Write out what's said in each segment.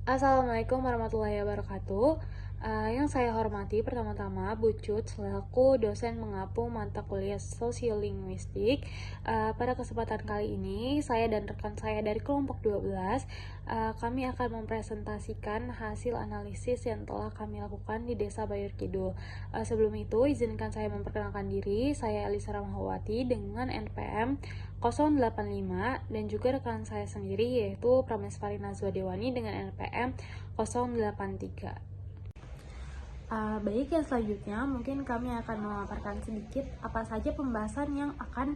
Assalamualaikum warahmatullahi wabarakatuh. Yang saya hormati pertama-tama Bu Cut selaku dosen mengapung mata kuliah sosiolinguistik. Pada kesempatan kali ini saya dan rekan saya dari kelompok 12 kami akan mempresentasikan hasil analisis yang telah kami lakukan di Desa Bayur Kidul. Sebelum itu izinkan saya memperkenalkan diri. Saya Elisa Ramahwati dengan NPM 085 dan juga rekan saya sendiri yaitu Prameswari Nazwa Dewani dengan NPM 083. Baik, yang selanjutnya mungkin kami akan memaparkan sedikit apa saja pembahasan yang akan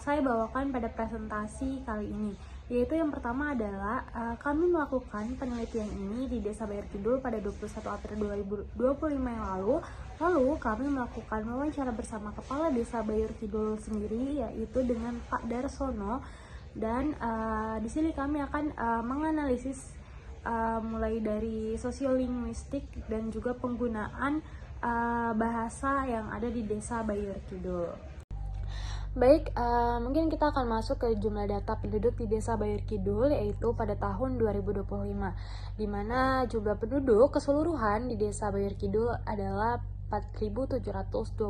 saya bawakan pada presentasi kali ini. Yaitu yang pertama adalah kami melakukan penelitian ini di Desa Bayur Kidul pada 21 April 2025 yang lalu. Lalu kami melakukan wawancara bersama Kepala Desa Bayur Kidul sendiri, yaitu dengan Pak Darsono. Dan di sini kami akan menganalisis mulai dari sosiolinguistik dan juga penggunaan bahasa yang ada di Desa Bayur Kidul. Baik, mungkin kita akan masuk ke jumlah data penduduk di Desa Bayur Kidul yaitu pada tahun 2025, di mana jumlah penduduk keseluruhan di Desa Bayur Kidul adalah 4.726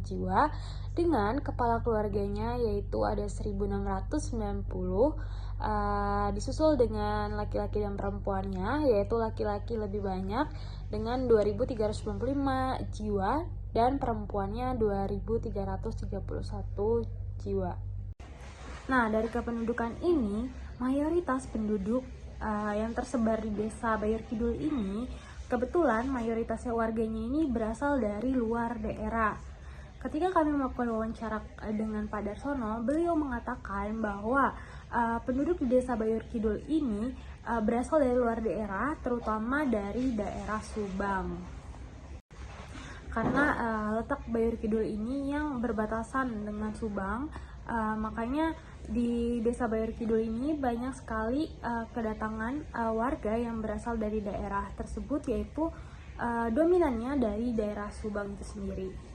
jiwa dengan kepala keluarganya yaitu ada 1.690, disusul dengan laki-laki dan perempuannya yaitu laki-laki lebih banyak dengan 2.395 jiwa dan perempuannya 2.331 jiwa. Nah, dari kependudukan ini, mayoritas penduduk yang tersebar di Desa Bayur Kidul ini, kebetulan mayoritasnya warganya ini berasal dari luar daerah. Ketika kami melakukan wawancara dengan Pak Darsono, beliau mengatakan bahwa penduduk di Desa Bayur Kidul ini berasal dari luar daerah, terutama dari daerah Subang. Karena letak Bayur Kidul ini yang berbatasan dengan Subang, makanya di Desa Bayur Kidul ini banyak sekali kedatangan warga yang berasal dari daerah tersebut, yaitu dominannya dari daerah Subang itu sendiri.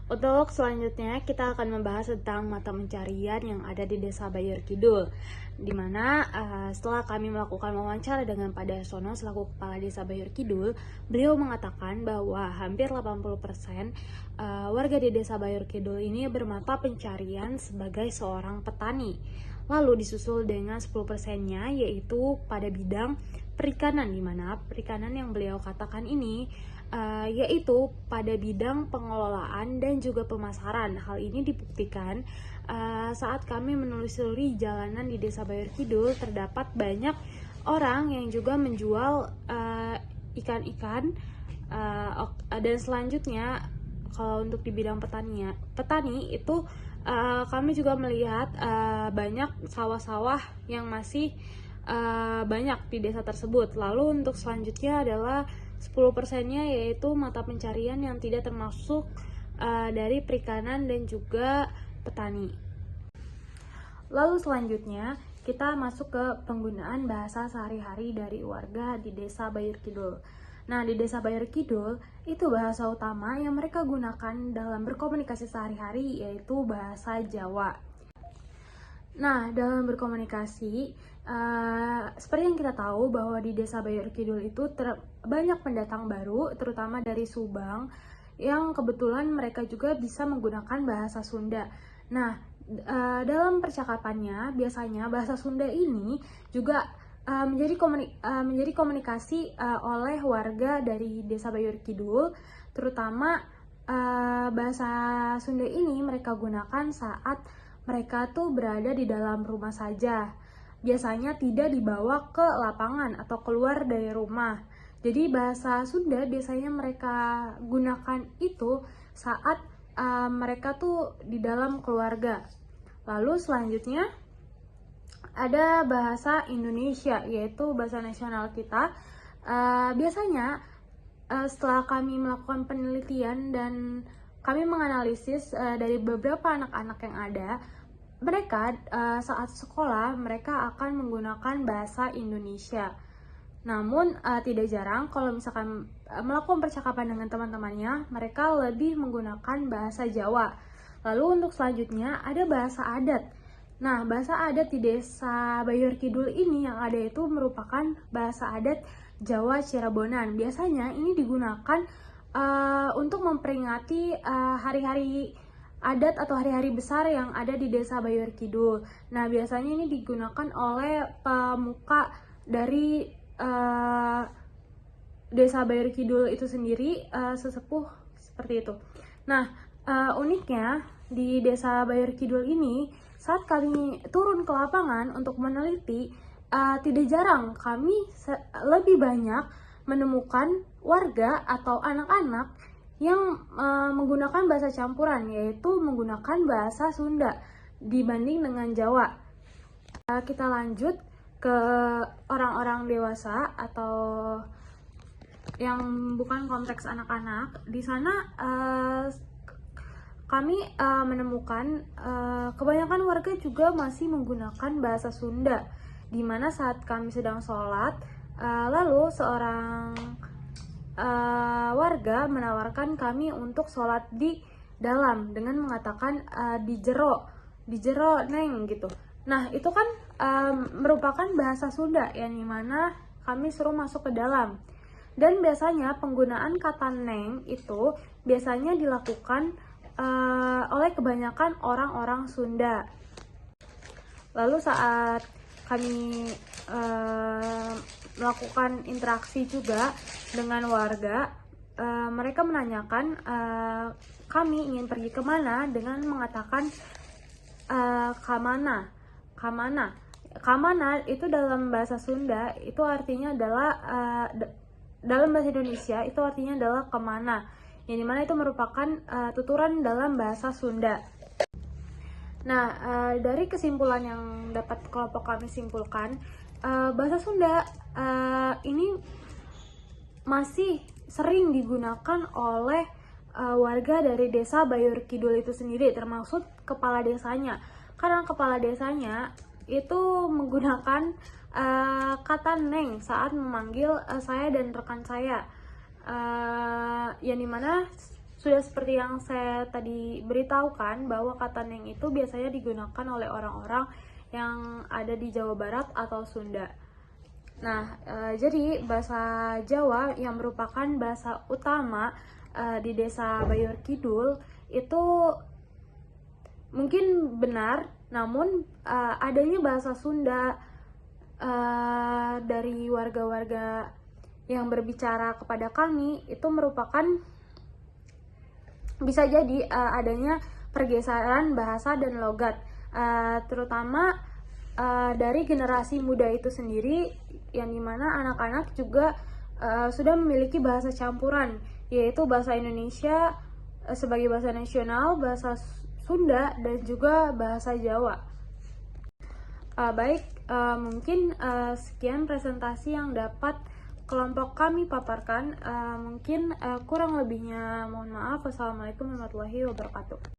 Untuk selanjutnya kita akan membahas tentang mata pencarian yang ada di Desa Bayur Kidul, di mana setelah kami melakukan wawancara dengan Pak Darsono selaku Kepala Desa Bayur Kidul, beliau mengatakan bahwa hampir 80% warga di Desa Bayur Kidul ini bermata pencarian sebagai seorang petani. Lalu disusul dengan 10%-nya yaitu pada bidang perikanan, di mana perikanan yang beliau katakan ini yaitu pada bidang pengelolaan dan juga pemasaran. Hal ini dibuktikan saat kami menelusuri jalanan di Desa Bayur Kidul, terdapat banyak orang yang juga menjual ikan-ikan. Dan selanjutnya kalau untuk di bidang petani itu kami juga melihat banyak sawah-sawah yang masih banyak di desa tersebut. Lalu untuk selanjutnya adalah 10%-nya yaitu mata pencarian yang tidak termasuk dari perikanan dan juga petani. Lalu selanjutnya kita masuk ke penggunaan bahasa sehari-hari dari warga di Desa Bayur Kidul. Nah, di Desa Bayur Kidul itu bahasa utama yang mereka gunakan dalam berkomunikasi sehari-hari yaitu bahasa Jawa. Nah, dalam berkomunikasi, seperti yang kita tahu bahwa di Desa Bayur Kidul itu banyak pendatang baru, terutama dari Subang, yang kebetulan mereka juga bisa menggunakan bahasa Sunda. Nah, dalam percakapannya, biasanya bahasa Sunda ini juga menjadi komunikasi oleh warga dari Desa Bayur Kidul, terutama bahasa Sunda ini mereka gunakan saat mereka tuh berada di dalam rumah saja. Biasanya tidak dibawa ke lapangan atau keluar dari rumah. Jadi bahasa Sunda biasanya mereka gunakan itu saat mereka tuh di dalam keluarga. Lalu selanjutnya ada bahasa Indonesia, yaitu bahasa nasional kita. Biasanya setelah kami melakukan penelitian dan kami menganalisis dari beberapa anak-anak yang ada, mereka saat sekolah mereka akan menggunakan bahasa Indonesia. Namun tidak jarang kalau misalkan melakukan percakapan dengan teman-temannya, mereka lebih menggunakan bahasa Jawa. Lalu untuk selanjutnya ada bahasa adat. Nah, bahasa adat di Desa Bayor Kidul ini yang ada itu merupakan bahasa adat Jawa Cirebonan. Biasanya ini digunakan untuk memperingati hari-hari adat atau hari-hari besar yang ada di Desa Bayor Kidul. Nah, biasanya ini digunakan oleh pemuka dari Desa Bayor Kidul itu sendiri, sesepuh seperti itu. Nah, uniknya di Desa Bayor Kidul ini, saat kami turun ke lapangan untuk meneliti, tidak jarang kami lebih banyak menemukan warga atau anak-anak yang menggunakan bahasa campuran, yaitu menggunakan bahasa Sunda dibanding dengan Jawa. Kita lanjut ke orang-orang dewasa atau yang bukan konteks anak-anak. Di sana kami menemukan kebanyakan warga juga masih menggunakan bahasa Sunda, di mana saat kami sedang sholat, lalu seorang warga menawarkan kami untuk sholat di dalam dengan mengatakan di jero neng gitu. Nah, itu kan merupakan bahasa Sunda yang dimana kami suruh masuk ke dalam. Dan biasanya penggunaan kata neng itu biasanya dilakukan oleh kebanyakan orang-orang Sunda. Lalu saat kami melakukan interaksi juga dengan warga, mereka menanyakan kami ingin pergi kemana dengan mengatakan kamana. Kamana itu dalam bahasa Sunda itu artinya adalah dalam bahasa Indonesia itu artinya adalah kemana, yang dimana itu merupakan tuturan dalam bahasa Sunda. Nah, dari kesimpulan yang dapat kelompok kami simpulkan, bahasa Sunda ini masih sering digunakan oleh warga dari Desa Bayor Kidul itu sendiri, termasuk kepala desanya. Karena kepala desanya itu menggunakan kata neng saat memanggil saya dan rekan saya, yang dimana sudah seperti yang saya tadi beritahukan bahwa kata neng itu biasanya digunakan oleh orang-orang yang ada di Jawa Barat atau Sunda. Nah, jadi bahasa Jawa yang merupakan bahasa utama di Desa Bayor Kidul itu mungkin benar, namun adanya bahasa Sunda dari warga-warga yang berbicara kepada kami itu merupakan bisa jadi adanya pergeseran bahasa dan logat, terutama dari generasi muda itu sendiri, yang dimana anak-anak juga sudah memiliki bahasa campuran, yaitu bahasa Indonesia sebagai bahasa nasional, bahasa Sunda, dan juga bahasa Jawa. Baik, mungkin sekian presentasi yang dapat kelompok kami paparkan. Mungkin kurang lebihnya mohon maaf. Wassalamualaikum warahmatullahi wabarakatuh.